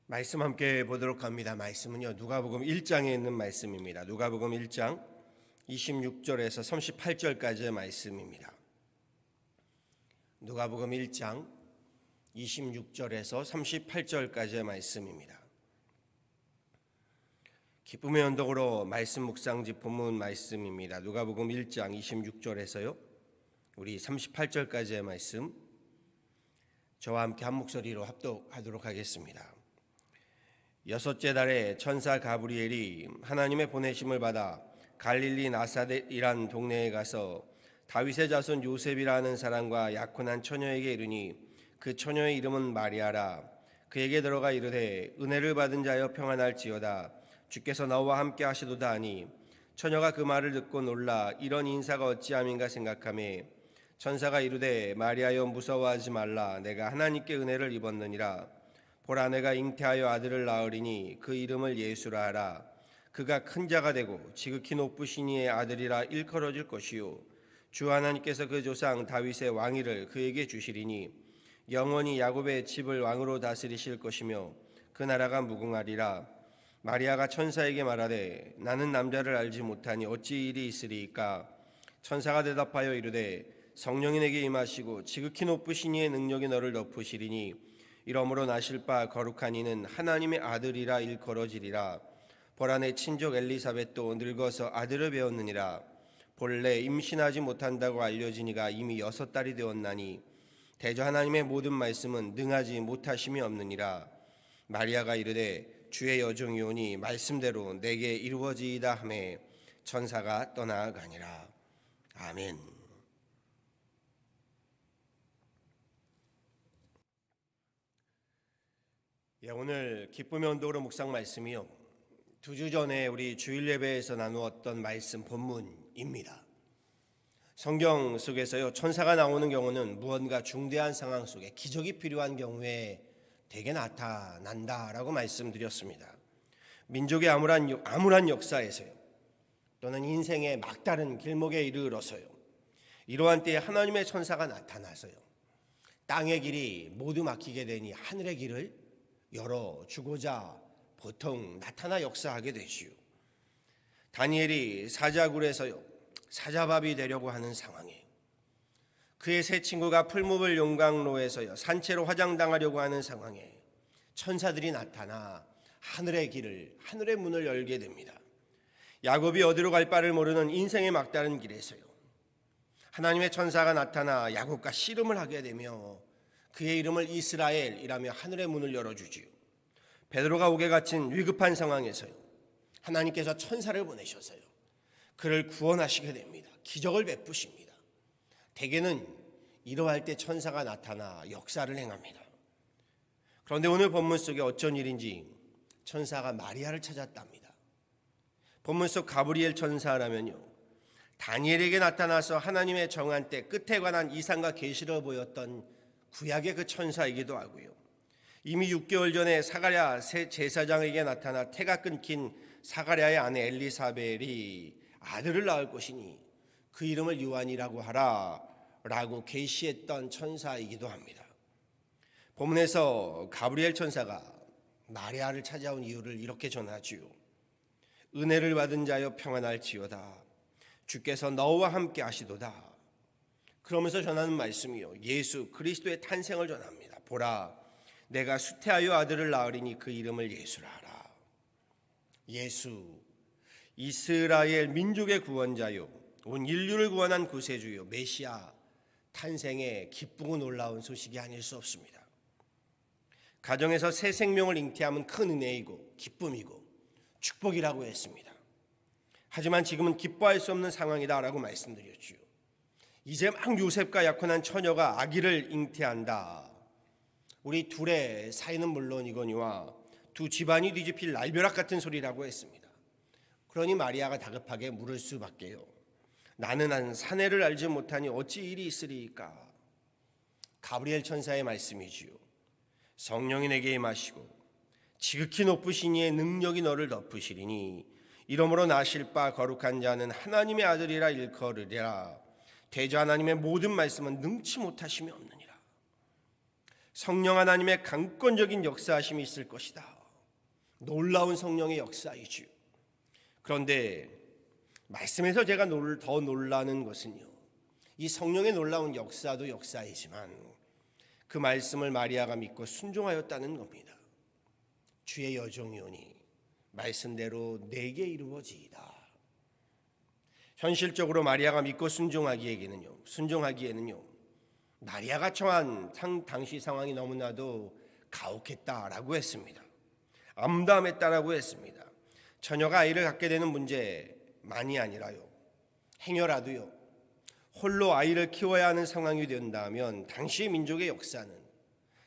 말씀 함께 보도록 합니다. 말씀은요, 누가복음 1장에 있는 말씀입니다. 누가복음 1장 26절에서 38절까지의 말씀입니다. 누가복음 1장 26절에서 38절까지의 말씀입니다. 기쁨의 언덕으로 말씀 묵상지 본문 말씀입니다. 누가복음 1장 26절에서요, 우리 38절까지의 말씀 저와 함께 한 목소리로 합독하도록 하겠습니다. 여섯째 달에 천사 가브리엘이 하나님의 보내심을 받아 갈릴리 나사렛이란 동네에 가서 다윗의 자손 요셉이라는 사람과 약혼한 처녀에게 이르니 그 처녀의 이름은 마리아라. 그에게 들어가 이르되 은혜를 받은 자여 평안할지어다. 주께서 너와 함께 하시도다 하니 처녀가 그 말을 듣고 놀라 이런 인사가 어찌함인가 생각하며 천사가 이르되 마리아여 무서워하지 말라. 내가 하나님께 은혜를 입었느니라. 보라 내가 잉태하여 아들을 낳으리니 그 이름을 예수라 하라. 그가 큰 자가 되고 지극히 높으신 이의 아들이라 일컬어질 것이요 주 하나님께서 그 조상 다윗의 왕위를 그에게 주시리니 영원히 야곱의 집을 왕으로 다스리실 것이며 그 나라가 무궁하리라. 마리아가 천사에게 말하되 나는 남자를 알지 못하니 어찌 일이 있으리이까. 천사가 대답하여 이르되 성령이 내게 임하시고 지극히 높으신 이의 능력이 너를 덮으시리니 이러므로 나실 바 거룩한 이는 하나님의 아들이라 일컬어지리라. 보라 내 친족 엘리사벳도 늙어서 아들을 배웠느니라. 본래 임신하지 못한다고 알려진 이가 이미 6달이 되었나니 대저 하나님의 모든 말씀은 능하지 못하심이 없느니라. 마리아가 이르되 주의 여종이오니 말씀대로 내게 이루어지이다 하매 천사가 떠나가니라. 아멘. 오늘 기쁨의 언덕으로 묵상 말씀이요, 2주 전에 우리 주일 예배에서 나누었던 말씀 본문입니다. 성경 속에서요, 천사가 나오는 경우는 무언가 중대한 상황 속에 기적이 필요한 경우에 대개 나타난다라고 말씀드렸습니다. 민족의 암울한 역사에서요, 또는 인생의 막다른 길목에 이르러서요, 이러한 때에 하나님의 천사가 나타나서요, 땅의 길이 모두 막히게 되니 하늘의 길을 열어주고자 보통 나타나 역사하게 되지요. 다니엘이 사자굴에서요, 사자밥이 되려고 하는 상황에 그의 세 친구가 풀무불 용광로에서요, 산채로 화장당하려고 하는 상황에 천사들이 나타나 하늘의 길을, 하늘의 문을 열게 됩니다. 야곱이 어디로 갈 바를 모르는 인생의 막다른 길에서요, 하나님의 천사가 나타나 야곱과 씨름을 하게 되며 그의 이름을 이스라엘이라며 하늘의 문을 열어주지요. 베드로가 옥에 갇힌 위급한 상황에서요, 하나님께서 천사를 보내셔서요, 그를 구원하시게 됩니다. 기적을 베푸십니다. 대개는 이러할 때 천사가 나타나 역사를 행합니다. 그런데 오늘 본문 속에 어쩐 일인지 천사가 마리아를 찾았답니다. 본문 속 가브리엘 천사라면요, 다니엘에게 나타나서 하나님의 정한 때 끝에 관한 이상과 계시를 보였던 구약의 그 천사이기도 하고요, 이미 6개월 전에 사가랴 제사장에게 나타나 태가 끊긴 사가랴의 아내 엘리사벳이 아들을 낳을 것이니 그 이름을 요한이라고 하라 라고 계시했던 천사이기도 합니다. 본문에서 가브리엘 천사가 마리아를 찾아온 이유를 이렇게 전하지요. 은혜를 받은 자여 평안할지어다. 주께서 너와 함께 하시도다. 그러면서 전하는 말씀이요, 예수 그리스도의 탄생을 전합니다. 보라 내가 수태하여 아들을 낳으리니 그 이름을 예수라 하라. 예수, 이스라엘 민족의 구원자요, 온 인류를 구원한 구세주요, 메시아 탄생의 기쁘고 놀라운 소식이 아닐 수 없습니다. 가정에서 새 생명을 잉태하면 큰 은혜이고 기쁨이고 축복이라고 했습니다. 하지만 지금은 기뻐할 수 없는 상황이다라고 말씀드렸지요. 이제 막 요셉과 약혼한 처녀가 아기를 잉태한다. 우리 둘의 사이는 물론이거니와 두 집안이 뒤집힐 날벼락 같은 소리라고 했습니다. 그러니 마리아가 다급하게 물을 수밖에요. 나는 한 사내를 알지 못하니 어찌 일이 있으리이까. 가브리엘 천사의 말씀이지요. 성령이 내게 임하시고 지극히 높으신 이의 능력이 너를 덮으시리니 이러므로 나실 바 거룩한 자는 하나님의 아들이라 일컬으리라. 대저 하나님의 모든 말씀은 능치 못하심이 없느니라. 성령 하나님의 강권적인 역사하심이 있을 것이다. 놀라운 성령의 역사이지요. 그런데 말씀에서 제가 더 놀라는 것은요, 이 성령의 놀라운 역사도 역사이지만 그 말씀을 마리아가 믿고 순종하였다는 겁니다. 주의 여종이오니 말씀대로 내게 이루어지이다. 현실적으로 마리아가 믿고 순종하기에는요, 마리아가 처한 당시 상황이 너무나도 가혹했다라고 했습니다. 암담했다라고 했습니다. 처녀가 아이를 갖게 되는 문제만이 아니라요, 행여라도요 홀로 아이를 키워야 하는 상황이 된다면 당시의 민족의 역사는,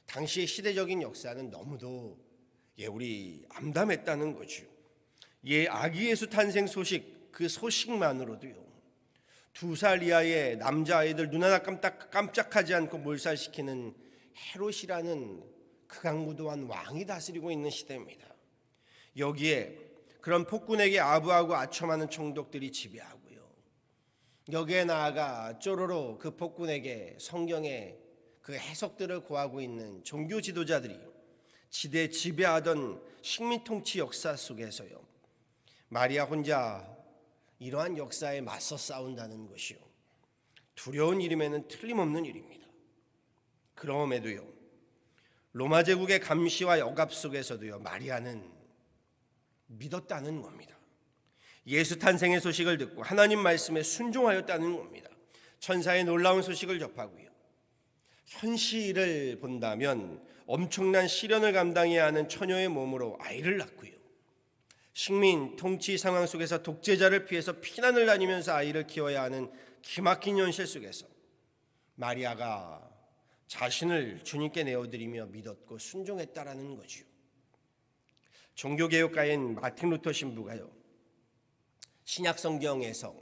당시의 시대적인 역사는 너무도 우리 암담했다는 거죠. 아기 예수 탄생 소식, 그 소식만으로도요 2살 이하의 남자아이들 눈 하나 깜짝하지 않고 몰살시키는 헤롯이라는 극악무도한 왕이 다스리고 있는 시대입니다. 여기에 그런 폭군에게 아부하고 아첨하는 총독들이 지배하고요, 여기에 나아가 쪼로로 그 폭군에게 성경의 그 해석들을 고하고 있는 종교 지도자들이 지배하던 식민 통치 역사 속에서요, 마리아 혼자 이러한 역사에 맞서 싸운다는 것이요, 두려운 일임에는 틀림없는 일입니다. 그럼에도요 로마 제국의 감시와 억압 속에서도요 마리아는 믿었다는 겁니다. 예수 탄생의 소식을 듣고 하나님 말씀에 순종하였다는 겁니다. 천사의 놀라운 소식을 접하고요, 현실을 본다면 엄청난 시련을 감당해야 하는 처녀의 몸으로 아이를 낳고요, 식민 통치 상황 속에서 독재자를 피해서 피난을 다니면서 아이를 키워야 하는 기막힌 현실 속에서 마리아가 자신을 주님께 내어드리며 믿었고 순종했다라는 거죠. 종교개혁가인 마틴 루터 신부가요, 신약 성경에서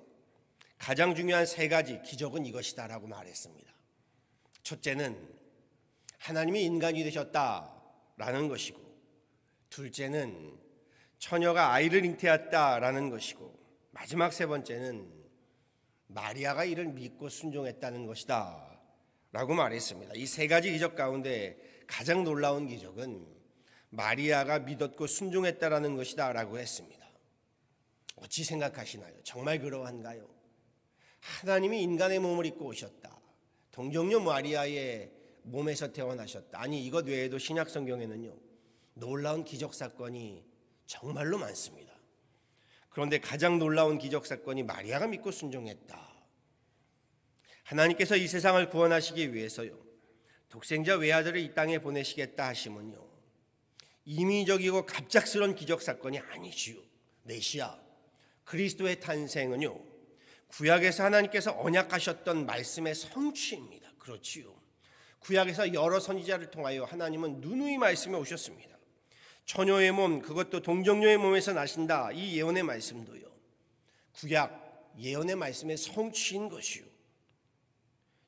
가장 중요한 3가지 기적은 이것이다라고 말했습니다. 첫째는 하나님이 인간이 되셨다라는 것이고, 둘째는 처녀가 아이를 잉태했다라는 것이고, 마지막 3번째는 마리아가 이를 믿고 순종했다는 것이다 라고 말했습니다. 이 3가지 기적 가운데 가장 놀라운 기적은 마리아가 믿었고 순종했다라는 것이다 라고 했습니다. 어찌 생각하시나요? 정말 그러한가요? 하나님이 인간의 몸을 입고 오셨다, 동정녀 마리아의 몸에서 태어나셨다. 아니, 이것 외에도 신약 성경에는요 놀라운 기적 사건이 정말로 많습니다. 그런데 가장 놀라운 기적 사건이 마리아가 믿고 순종했다. 하나님께서 이 세상을 구원하시기 위해서요 독생자 외아들을 이 땅에 보내시겠다 하시면요 임의적이고 갑작스러운 기적 사건이 아니지요. 메시아 그리스도의 탄생은요 구약에서 하나님께서 언약하셨던 말씀의 성취입니다. 그렇지요. 구약에서 여러 선지자를 통하여 하나님은 누누이 말씀에 오셨습니다. 처녀의 몸, 그것도 동정녀의 몸에서 나신다, 이 예언의 말씀도요 구약 예언의 말씀의 성취인 것이요.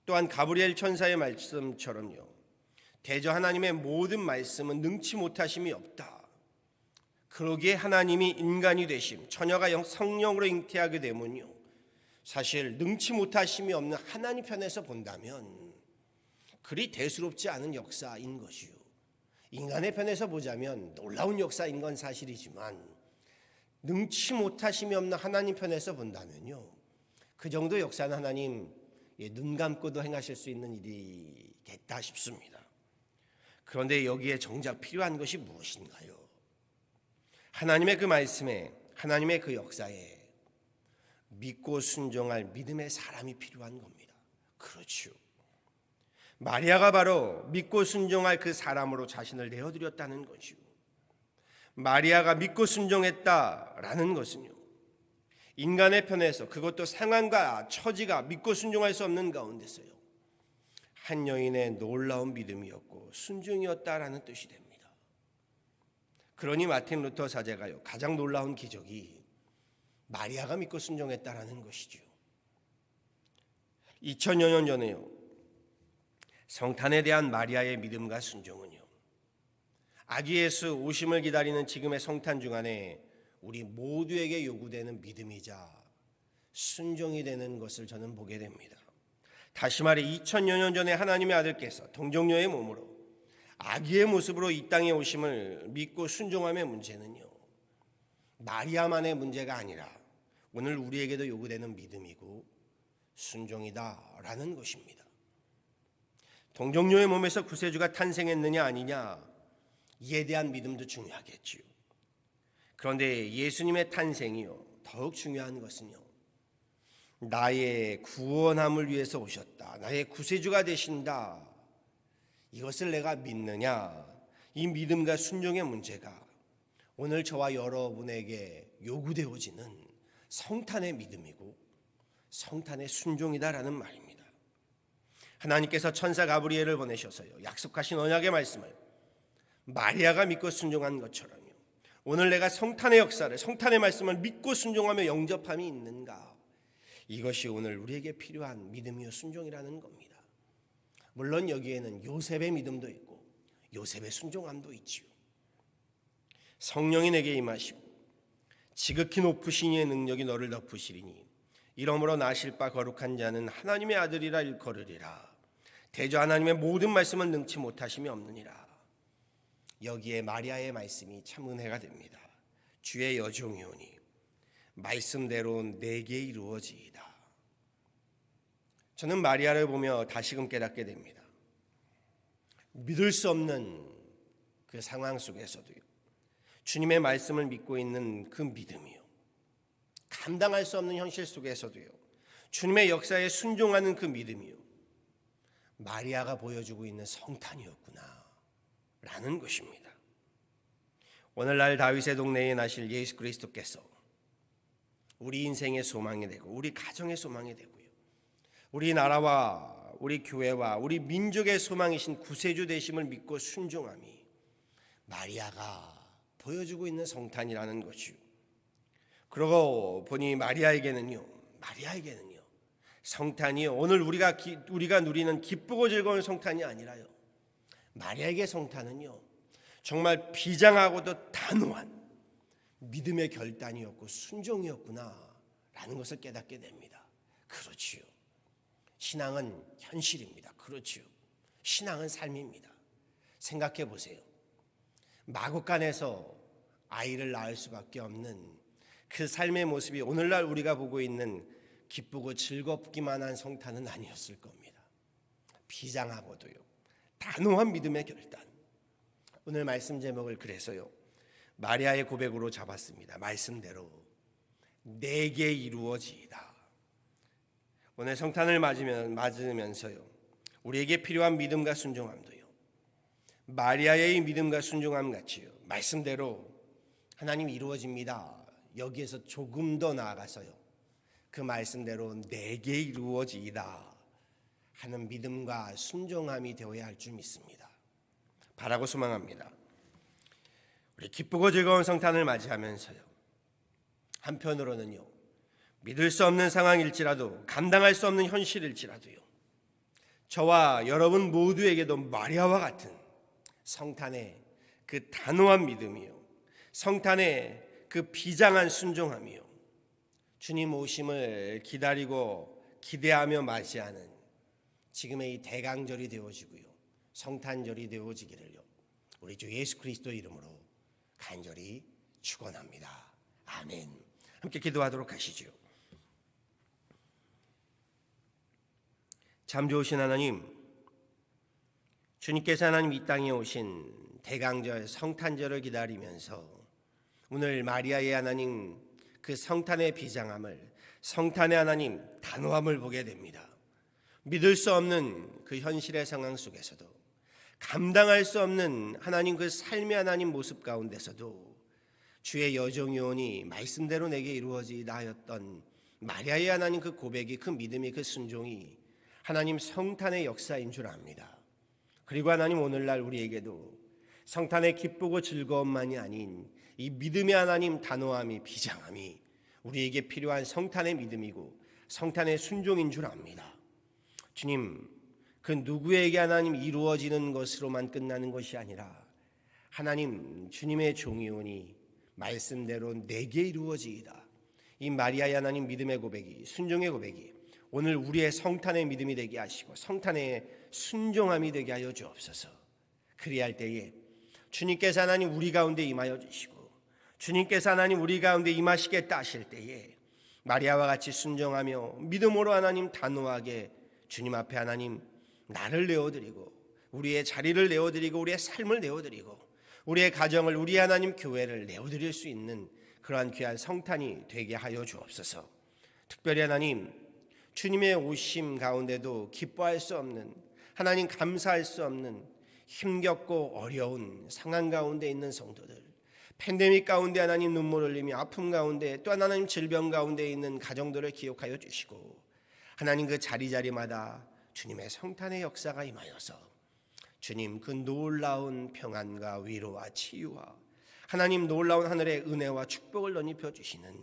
또한 가브리엘 천사의 말씀처럼요 대저 하나님의 모든 말씀은 능치 못하심이 없다. 그러기에 하나님이 인간이 되심, 처녀가 성령으로 잉태하게 되면요 사실 능치 못하심이 없는 하나님 편에서 본다면 그리 대수롭지 않은 역사인 것이요. 인간의 편에서 보자면 놀라운 역사인 건 사실이지만 능치 못하심이 없는 하나님 편에서 본다면요 그 정도 역사는 하나님 눈 감고도 행하실 수 있는 일이겠다 싶습니다. 그런데 여기에 정작 필요한 것이 무엇인가요? 하나님의 그 말씀에, 하나님의 그 역사에 믿고 순종할 믿음의 사람이 필요한 겁니다. 그렇죠. 마리아가 바로 믿고 순종할 그 사람으로 자신을 내어드렸다는 것이요. 마리아가 믿고 순종했다라는 것은요 인간의 편에서, 그것도 상황과 처지가 믿고 순종할 수 없는 가운데서요 한 여인의 놀라운 믿음이었고 순종이었다라는 뜻이 됩니다. 그러니 마틴 루터 사제가요 가장 놀라운 기적이 마리아가 믿고 순종했다라는 것이죠. 2000여 년 전에요 성탄에 대한 마리아의 믿음과 순종은요 아기 예수 오심을 기다리는 지금의 성탄 주간에 우리 모두에게 요구되는 믿음이자 순종이 되는 것을 저는 보게 됩니다. 다시 말해 2000여 년 전에 하나님의 아들께서 동정녀의 몸으로 아기의 모습으로 이 땅에 오심을 믿고 순종함의 문제는요, 마리아만의 문제가 아니라 오늘 우리에게도 요구되는 믿음이고 순종이다라는 것입니다. 동정녀의 몸에서 구세주가 탄생했느냐 아니냐, 이에 대한 믿음도 중요하겠지요. 그런데 예수님의 탄생이요, 더욱 중요한 것은요, 나의 구원함을 위해서 오셨다, 나의 구세주가 되신다, 이것을 내가 믿느냐, 이 믿음과 순종의 문제가 오늘 저와 여러분에게 요구되어지는 성탄의 믿음이고 성탄의 순종이다라는 말입니다. 하나님께서 천사 가브리엘을 보내셔서요, 약속하신 언약의 말씀을 마리아가 믿고 순종한 것처럼요, 오늘 내가 성탄의 역사를, 성탄의 말씀을 믿고 순종하며 영접함이 있는가, 이것이 오늘 우리에게 필요한 믿음이요 순종이라는 겁니다. 물론 여기에는 요셉의 믿음도 있고 요셉의 순종함도 있지요. 성령이 내게 임하시고 지극히 높으신 이의 능력이 너를 덮으시리니 이러므로 나실 바 거룩한 자는 하나님의 아들이라 일컬으리라. 대저 하나님의 모든 말씀은 능치 못하심이 없느니라. 여기에 마리아의 말씀이 참 은혜가 됩니다. 주의 여종이오니 말씀대로 내게 이루어지이다. 저는 마리아를 보며 다시금 깨닫게 됩니다. 믿을 수 없는 그 상황 속에서도요, 주님의 말씀을 믿고 있는 그 믿음이요, 감당할 수 없는 현실 속에서도요, 주님의 역사에 순종하는 그 믿음이요, 마리아가 보여주고 있는 성탄이었구나 라는 것입니다. 오늘날 다윗의 동네에 나실 예수 그리스도께서 우리 인생의 소망이 되고 우리 가정의 소망이 되고요, 우리 나라와 우리 교회와 우리 민족의 소망이신 구세주 되심을 믿고 순종함이 마리아가 보여주고 있는 성탄이라는 것이요. 그러고 보니 마리아에게는요 성탄이요, 오늘 우리가 누리는 기쁘고 즐거운 성탄이 아니라요, 마리아에게 성탄은요 정말 비장하고도 단호한 믿음의 결단이었고 순종이었구나 라는 것을 깨닫게 됩니다. 그렇지요, 신앙은 현실입니다. 그렇지요, 신앙은 삶입니다. 생각해 보세요. 마구간에서 아이를 낳을 수밖에 없는 그 삶의 모습이 오늘날 우리가 보고 있는 기쁘고 즐겁기만 한 성탄은 아니었을 겁니다. 비장하고도요 단호한 믿음의 결단. 오늘 말씀 제목을 그래서요, 마리아의 고백으로 잡았습니다. 말씀대로 내게 이루어지이다. 오늘 성탄을 맞으면서요, 우리에게 필요한 믿음과 순종함도요, 마리아의 믿음과 순종함 같이요, 말씀대로 하나님 이루어집니다. 여기에서 조금 더 나아가서요, 그 말씀대로 내게 이루어지이다 하는 믿음과 순종함이 되어야 할 줄 믿습니다. 바라고 소망합니다. 우리 기쁘고 즐거운 성탄을 맞이하면서요, 한편으로는요, 믿을 수 없는 상황일지라도, 감당할 수 없는 현실일지라도요, 저와 여러분 모두에게도 마리아와 같은 성탄의 그 단호한 믿음이요, 성탄의 그 비장한 순종함이요, 주님 오심을 기다리고 기대하며 맞이하는 지금의 이 대강절이 되어지고요, 성탄절이 되어지기를요, 우리 주 예수 그리스도 이름으로 간절히 축원합니다. 아멘. 함께 기도하도록 하시죠. 참 좋으신 하나님, 주님께서 하나님 이 땅에 오신 대강절 성탄절을 기다리면서 오늘 마리아의 하나님 그 성탄의 비장함을, 성탄의 하나님 단호함을 보게 됩니다. 믿을 수 없는 그 현실의 상황 속에서도, 감당할 수 없는 하나님 그 삶의 하나님 모습 가운데서도 주의 여종이오니 말씀대로 내게 이루어지이다 하였던 마리아의 하나님 그 고백이, 그 믿음이, 그 순종이 하나님 성탄의 역사인 줄 압니다. 그리고 하나님 오늘날 우리에게도 성탄의 기쁘고 즐거움만이 아닌 이 믿음의 하나님 단호함이, 비장함이 우리에게 필요한 성탄의 믿음이고 성탄의 순종인 줄 압니다. 주님, 그 누구에게 하나님 이루어지는 것으로만 끝나는 것이 아니라 하나님 주님의 종이오니 말씀대로 내게 이루어지이다. 이 마리아의 하나님 믿음의 고백이, 순종의 고백이 오늘 우리의 성탄의 믿음이 되게 하시고 성탄의 순종함이 되게 하여 주옵소서. 그리할 때에 주님께서 하나님 우리 가운데 임하여 주시고 주님께서 하나님 우리 가운데 임하시겠다 하실 때에 마리아와 같이 순종하며 믿음으로 하나님 단호하게 주님 앞에 하나님 나를 내어드리고 우리의 자리를 내어드리고 우리의 삶을 내어드리고 우리의 가정을 우리 하나님 교회를 내어드릴 수 있는 그러한 귀한 성탄이 되게 하여 주옵소서. 특별히 하나님 주님의 오심 가운데도 기뻐할 수 없는 하나님 감사할 수 없는 힘겹고 어려운 상황 가운데 있는 성도들, 팬데믹 가운데 하나님 눈물 흘리며 아픔 가운데 또 하나님 질병 가운데 있는 가정들을 기억하여 주시고 하나님 그 자리자리마다 주님의 성탄의 역사가 임하여서 주님 그 놀라운 평안과 위로와 치유와 하나님 놀라운 하늘의 은혜와 축복을 덧입혀 주시는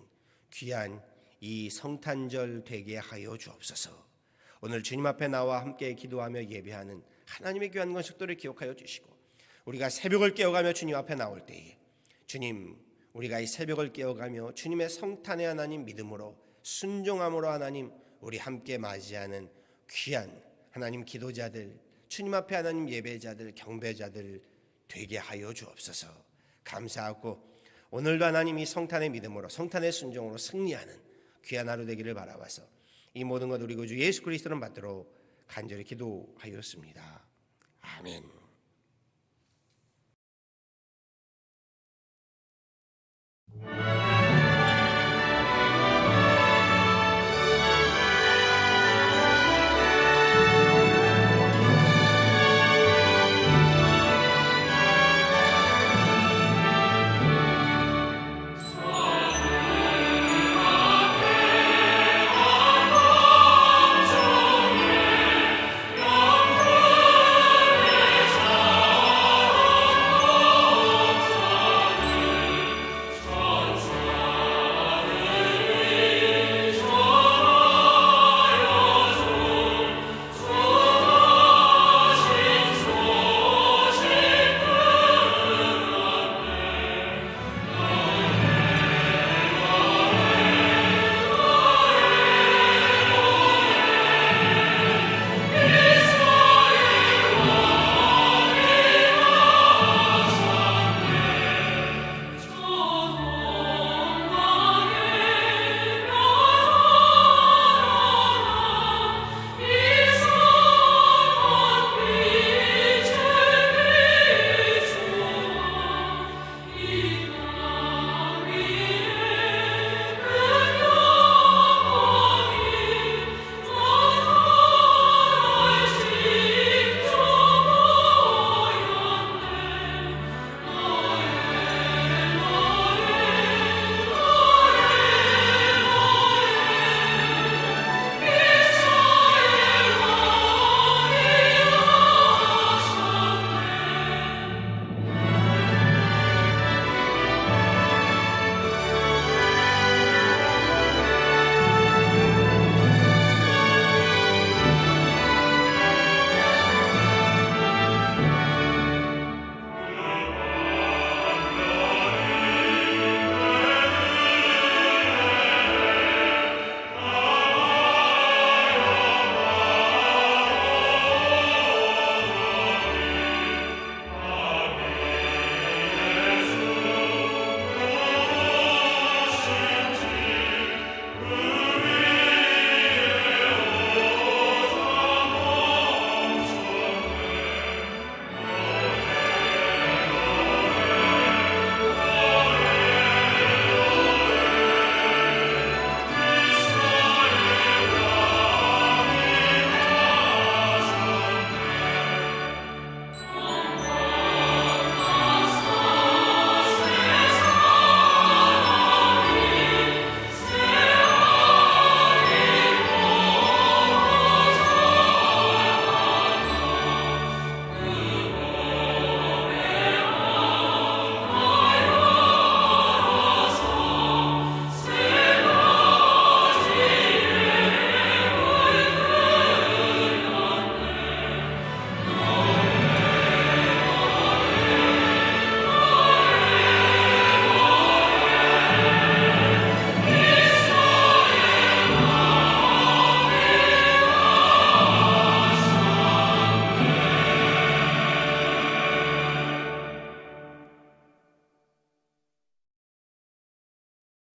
귀한 이 성탄절 되게 하여 주옵소서. 오늘 주님 앞에 나와 함께 기도하며 예배하는 하나님의 귀한 건식들을 기억하여 주시고 우리가 새벽을 깨어가며 주님 앞에 나올 때에 주님 우리가 이 새벽을 깨어가며 주님의 성탄의 하나님 믿음으로 순종함으로 하나님 우리 함께 맞이하는 귀한 하나님 기도자들 주님 앞에 하나님 예배자들 경배자들 되게 하여 주옵소서. 감사하고 오늘도 하나님 이 성탄의 믿음으로 성탄의 순종으로 승리하는 귀한 하루 되기를 바라와서 이 모든 것 우리 구주 예수 그리스도를 받들어 간절히 기도하였습니다. 아멘.